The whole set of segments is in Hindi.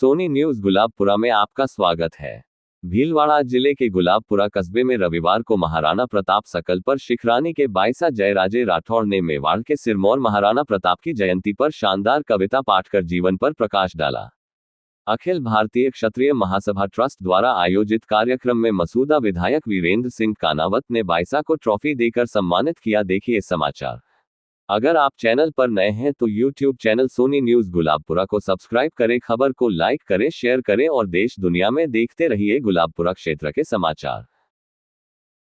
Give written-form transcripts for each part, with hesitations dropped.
सोनी न्यूज गुलाबपुरा में आपका स्वागत है। भीलवाड़ा जिले के गुलाबपुरा कस्बे में रविवार को महाराणा प्रताप सकल पर शिखरानी के बाइसा जयराजे राठौड़ ने मेवाड़ के सिरमौर महाराणा प्रताप की जयंती पर शानदार कविता पाठ कर जीवन पर प्रकाश डाला। अखिल भारतीय क्षत्रिय महासभा ट्रस्ट द्वारा आयोजित कार्यक्रम में मसूदा विधायक वीरेंद्र सिंह कानावत ने बाइसा को ट्रॉफी देकर सम्मानित किया। देखिए समाचार। अगर आप चैनल पर नए हैं तो YouTube channel Soni news Gulabpura को सब्सक्राइब करें, खबर को लाइक करें, शेयर करें और देश दुनिया में देखते रहिए गुलाबपुरा क्षेत्र के समाचार।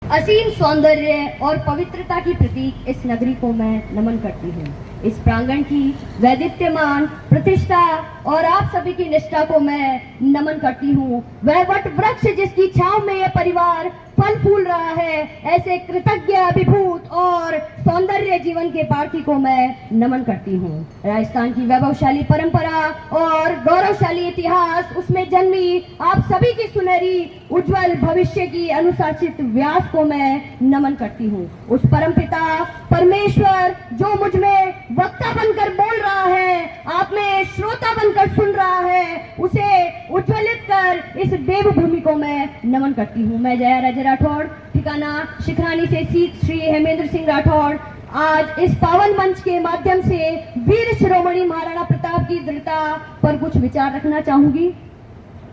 असीम सौंदर्य और पवित्रता की प्रतीक इस नगरी को मैं नमन करती हूँ। इस प्रांगण की वैदित्यमान प्रतिष्ठा और आप सभी की निष्ठा को मैं नमन करती हूँ। वह वट वृक्ष जिसकी छांव में यह परिवार फल फूल रहा है, ऐसे कृतज्ञ अभिभूत और सौंदर्य जीवन के पार्थी को मैं नमन करती हूँ। राजस्थान की वैभवशाली परंपरा और गौरवशाली इतिहास, उसमें जन्मी आप सभी की सुनहरी उज्जवल भविष्य की अनुशासित व्यास को मैं नमन करती हूँ। उस परमपिता परमेश्वर जो मुझ में वक्ता बनकर बोल रहा है, आप में श्रोता बनकर सुन रहा है, उसे उज्ज्वलित कर इस देवभूमि को मैं नमन करती हूँ। मैं जयराजे राठौड़, ठिकाना शिखरानी से श्री हेमेंद्र सिंह राठौड़, आज इस पावन मंच के माध्यम से वीर शिरोमणि महाराणा प्रताप की दृढ़ता पर कुछ विचार रखना चाहूंगी।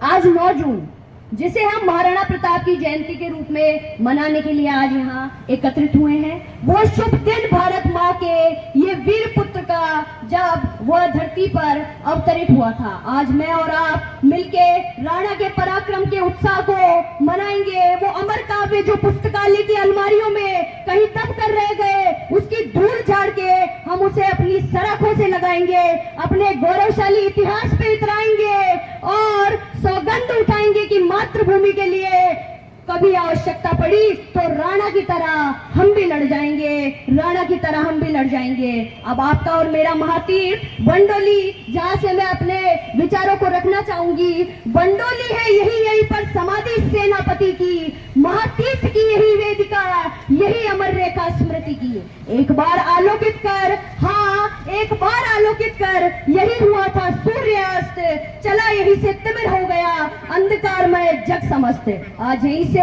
आज 9 जून, जिसे हम महाराणा प्रताप की जयंती के रूप में मनाने के लिए आज यहाँ एकत्रित हुए हैं, वो शुभ दिन भारत माँ के ये वीर पुत्र का जब वह धरती पर अवतरित हुआ था। आज मैं और आप मिलके राणा के पराक्रम के उत्साह को मनाएंगे। वो अमर काव्य जो पुस्तकालय की अलमारियों में कहीं दब कर रह गए, उसकी धूल झाड़ के हम उसे अपनी सराखों से लगाएंगे, अपने गौरवशाली इतिहास पे इतराएंगे और सौगंध उठाएंगे कि मातृभूमि के लिए कभी आवश्यकता पड़ी तो राणा की तरह हम भी लड़ जाएंगे, राणा की तरह हम भी लड़ जाएंगे। अब आपका और मेरा महातीर्थ बंडोली, जहां से मैं अपने विचारों को रखना चाहूंगी, बंडोली है यही पर समाधि सेनापति की, महातीर्थ की यही वेदिका, यही अमर रेखा स्मृति की। एक बार आलोकित कर, हाँ एक बार आलोकित कर, यही हुआ था सूर्यास्त, चला यही से तिमिर हो गया अंधकारमय जग समस्त। आज यही से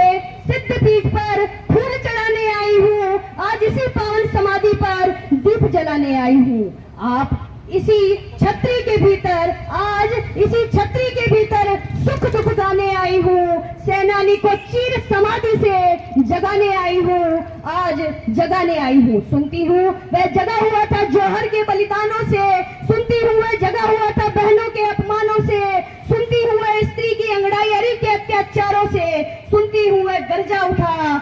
सिद्धपीठ पर फूल चढ़ाने आई हूँ, आज इसी पावन समाधि पर दीप जलाने आई हूँ। आप इसी छतरी के भीतर, आज इसी छतरी के भीतर सुख दुख गाने आई हूँ, सेनानी को चीर समाधि से जगाने आई हूँ, आज जगाने आई हूँ। सुनती हूँ वह जगा हुआ था जौहर के बलिदानों से, सुनती हूँ वह जगा हुआ था बहनों के अपमानों से, सुनती हूँ वह स्त्री की अंगड़ाई के अत्याचारों से, सुनती हूँ वह गर्जा उठा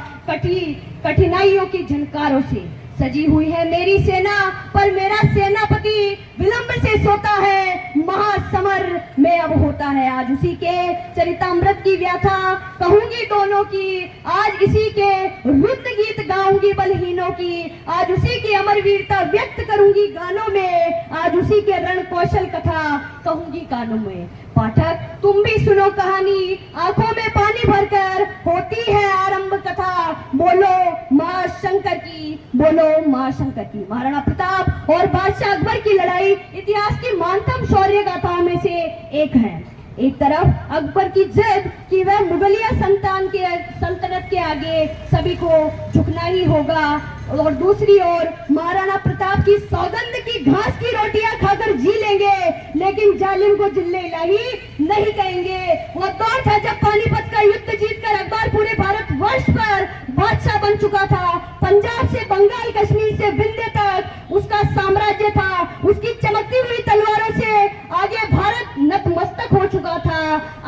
कठिनाइयों की झनकारों से। सजी हुई है मेरी सेना, पर मेरा सेनापति विलंब से सोता है, महासमर में अब होता है। आज उसी के चरितामृत की व्याथा कहूंगी दोनों की, आज इसी के रुद्र गीत गाऊंगी बलहीनों की, आज उसी की अमर वीरता व्यक्त करूंगी गानों में, आज उसी के रण कौशल कथा कहूंगी कानों में। पाठक तुम भी सुनो कहानी, आंखों में पानी भरकर होती है आरंभ कथा, बोलो मां शंकर की, बोलो मां शंकर की। महाराणा प्रताप और बादशाह अकबर की लड़ाई इतिहास की महानतम शौर्य गाथाओं में से एक है। एक तरफ अकबर की जिद कि वह मुगलिया सल्तनत के आगे सभी को झुकना ही होगा, और दूसरी ओर महाराणा प्रताप की सौगंध की घास की रोटियां खाकर जी लेंगे, लेकिन जालिम को जिल्ले इलाही नहीं कहेंगे। वो दौर था जब पानीपत का युद्ध जीतकर अकबर पूरे भारतवर्ष पर बादशाह बन चुका था। पंजाब से बंगाल, कश्मीर से विंध्य तक उसका साम्राज्य था। उसकी चमकती हुई तलवारों से आगे भारत नतमस्तक हो चुका था।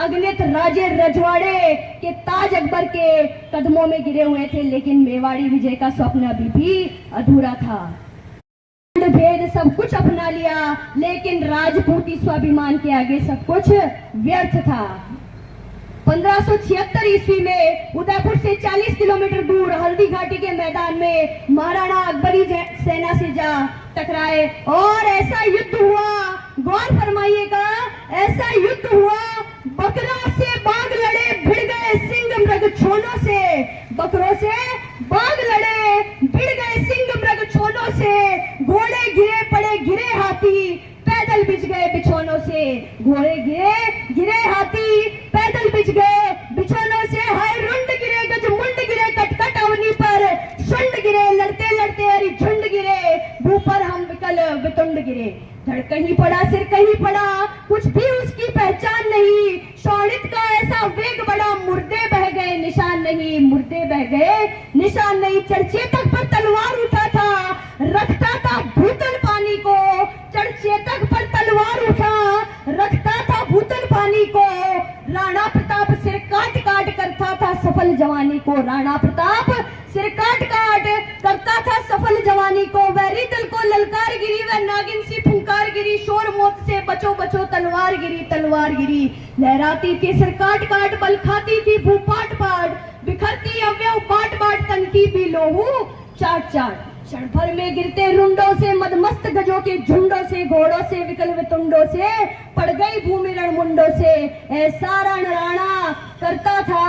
अगणित राजे रजवाड़े के ताज अकबर के कदमों में गिरे हुए थे, लेकिन मेवाड़ी विजय का स्वप्न अभी भी अधूरा था। भेद सब कुछ अपना लिया, लेकिन राजपूती स्वाभिमान के आगे सब कुछ व्यर्थ था। 1576 ईस्वी में उदयपुर से 40 किलोमीटर दूर हल्दी घाटी के मैदान में महाराणा अकबरी सेना से जा टकराए और ऐसा युद्ध हुआ, गौर फरमाइएगा, ऐसा युद्ध हुआ, बकरों से बाघ लड़े, भिड़ गए सिंह मृग छोनों से, बकरों से बाघ लड़े, भिड़ गए सिंह मृग छोनों से, घोड़े गिरे पड़े गिरे हाथी, पैदल पैदल बिछ गए बिछौनों से, घोड़े गिरे गिरे हाथी पैदल बिछ गए बिछौनों से, हाय रुंड गिरे गज मुंड गिरे कटकट अवनी पर, शुंड गिरे लड़ते लड़ते हरी झुंड गिरे, भू पर हम विकल वितुंड गिरे। धड़ कहीं पड़ा सिर कहीं पड़ा, कुछ भी उसकी पहचान नहीं, शौणित का ऐसा वेग बढ़ा, मुर्दे बह गए निशान नहीं, मुर्दे बह गए निशान नहीं। चढ़चेतक पर तलवार उठा था, रखता था भूतल पानी को, चढ़चेतक पर तलवार उठा, रखता था भूतल पानी को, राणा प्रताप सिर काट काट करता था सफल जवानी को, राणा प्रताप सिर काट काट करता था सफल जवानी को। वैरी दल को ललकार गिरी वह नागिन सी फुंकार गिरी, शोर मौत से बचो बचो तलवार गिरी तलवार गिरी। लहराती थी सिर काट काट बल खाती थी भू पाट पाट, बिखरती अव्यव बाट बाट तनती भी लोहू चाट चाट। क्षण भर में गिरते रुंडों से मदमस्त गजों के झुंडों से, घोड़ों से विकल वितुंडों से, पड़ गई भूमि रणमुंडों से। ऐसा रण राणा करता था,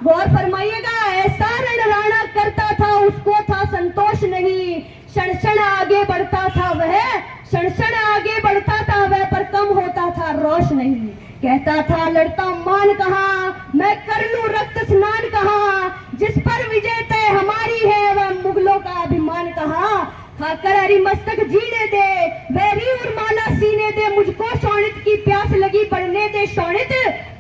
गौर फरमाइएगा, ऐसा रण राणा करता था उसको था संतोष नहीं, क्षण क्षण आगे बढ़ता था वह, क्षण क्षण आगे बढ़ता था वह, पर कम होता था रोश नहीं। कहता था लड़ता मान कहा, मैं कर लूं रक्त स्नान कहा, जिस पर विजय तय हमारी है वह मुगलों का अभिमान कहा। खाकर हरी मस्तक जीने दे, वैरी उर्माला सीने दे, मुझको शौणित की प्यास लगी बढ़ने दे, शौणित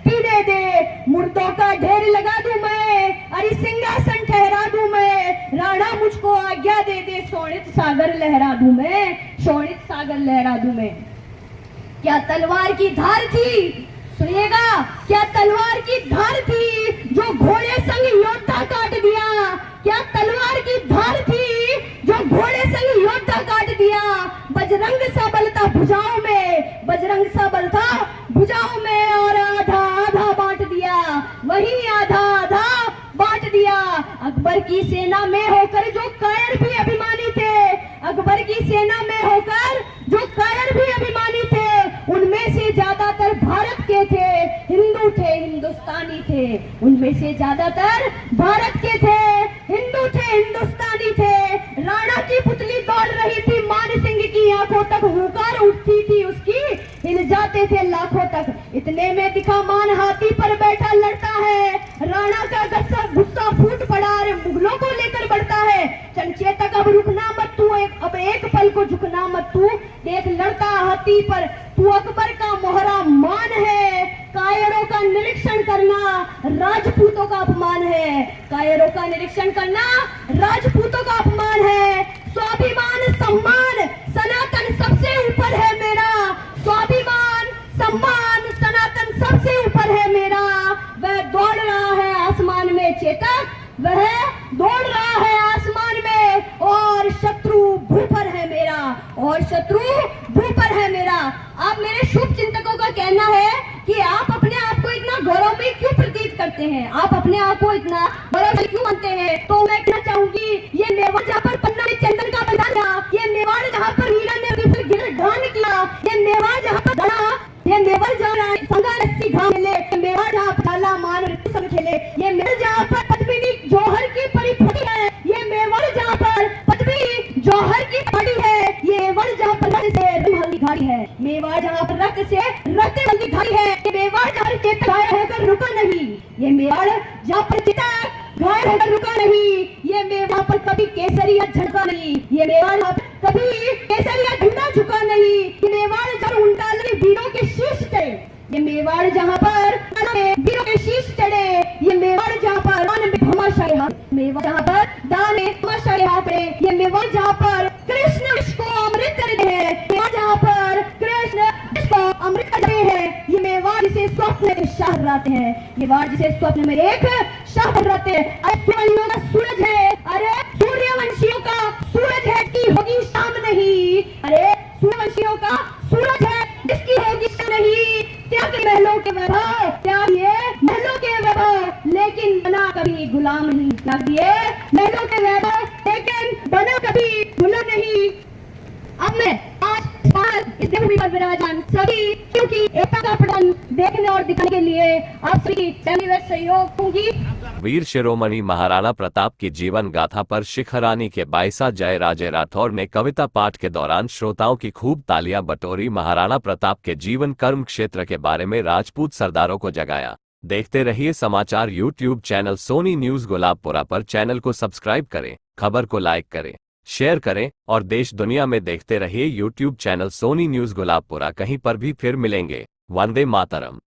पीने दे। मुर्दों का ढेर लगा दूं मैं, अरे सिंहासन ठहरा दूं मैं, राणा मुझको आज्ञा दे दे, शौणित सागर लहरा दूं मैं, शौणित सागर लहरा दूं मैं। क्या तलवार की धार थी, सुनिएगा, क्या तलवार की धार थी जो घोड़े संग योद्धा काट दिया, क्या तलवार की धार थी जो घोड़े संग योद्धा काट दिया। बजरंग सा बल था भुजाओं में, बजरंग सा बल था भुजाओं में, और आधा आधा बांट दिया, वही आधा आधा बांट दिया। अकबर की सेना में होकर जो कायर भी अभिमानी थे, अकबर की सेना में होकर जो कायर भी अभिमानी थे, उनमें से ज्यादातर भारत के थे, हिंदू थे हिंदुस्तानी थे, उनमें से ज्यादातर भारत के थे, हिंदू थे हिंदुस्तानी थे। राणा की पुतली दौड़ रही थी मान सिंह की आंखों तक, हुंकार उठती थी उसकी, हिल जाते थे लाखों तक। इतने में दिखा मान हाथी पर बैठा लड़ता है, राणा का गुस्सा फूट पड़ा, अरे मुगलों को लेकर बढ़ता है। चंचेतक अब रुकना मत तू, अब एक पल को झुकना मत तू, देख लड़ता हाथी पर तू, अकबर का मोहरा मान है। कायरों का निरीक्षण करना राजपूतों का अपमान है, कायरों का निरीक्षण करना राजपूतों का अपमान है। स्वाभिमान सम्मान सनातन सबसे ऊपर है मेरा, स्वाभिमान सम्मान सनातन सबसे ऊपर है मेरा। वह दौड़ रहा है आसमान में चेतक, वह दौड़ रहा है आसमान में, और शत्रु भू पर है मेरा, और शत्रु भू पर है मेरा। आप मेरे शुभ चिंतकों का कहना है कि आप अपने आप को इतना गौरवमयी क्यों प्रतीत करते हैं, आप अपने आप को इतना गौरवमयी क्यों मानते हैं। तो मैं कहना चाहूंगी, ये मेवाड़ जहाँ पर पन्ना ने चंदन का बलिदान किया, ये मेवाड़ जहाँ पर हीरा ने गिरदान किया, ये मेवाड़ जहाँ पर गड़ा, ये मेवाड़ जहाँ संगा रस्सी घाम खेले, ये मेवाड़ जहाँ डाला मान संग खेले, ये मेवाड़ जहाँ पर पद्मिनी जौहर की परिफटी है, ये मेवाड़ जहाँ पर पद्मिनी जौहर की पड़ी है, ये मेवाड़ जहाँ पर रक्त से हल्दी घाटी है, मेवाड़ जहाँ पर रक्त से रक्त हल्दी घाटी है, ये मेवाड़ जहाँ पर चेतक घायल होकर रुका नहीं, ये मेवाड़ जहाँ पर चेतक घायल होकर रुका नहीं, ये मेवाड़ पर कभी केसरिया झटका नहीं, ये मेवाड़ कभी केसरिया झंडा झुका नहीं, ये मेवाड़ जहाँ उल्टा लगे वीरों के शीश चढ़े, ये मेवाड़ जहाँ पर वीरों के शीश चढ़े, ये मेवाड़ जहाँ पर दान में घमाशाई हाथ, मेवाड़ जहाँ पर दान में घमाशाई हाथ है, ये मेवाड़ जहाँ पर कृष्ण इसको अमृत करते हैं, मेवाड़ जहाँ पर कृष्ण इसको अमृत करते हैं, ये मेवाड़ जिसे स्वप्न में शाह रहते हैं, मेवाड़ जिसे स्वप्न में एक शाह रहते हैं। अरे सूर्यवंशियों का सूरज है, अरे सूर्यवंशियों का सूरज है की होगी शाम नहीं, अरे सूर्यवंशियों का सूरज है जिसकी होगी शाम नहीं। त्याग महलों के वैभव, त्यागिए महलों के वैभव, लेकिन बना कभी गुलाम नहीं, त्यागिए महलों के वैभव, लेकिन बना कभी गुलाम नहीं। अब मैं आज इस देवभूमि पर विराजमान सभी क्योंकि एकता का प्रदर्शन देखने में और दिखाने के लिए आप सभी व सहयोग दूंगी। वीर शिरोमणि महाराणा प्रताप की जीवन गाथा पर शिखरानी के बाईसा जयराजे राठौर ने कविता पाठ के दौरान श्रोताओं की खूब तालियां बटोरी। महाराणा प्रताप के जीवन कर्म क्षेत्र के बारे में राजपूत सरदारों को जगाया। देखते रहिए समाचार YouTube channel Soni news Gulabpura पर। चैनल को सब्सक्राइब करें, खबर को लाइक करें, शेयर करें और देश दुनिया में देखते रहिए YouTube channel Soni news Gulabpura. कहीं पर भी फिर मिलेंगे। वंदे मातरम।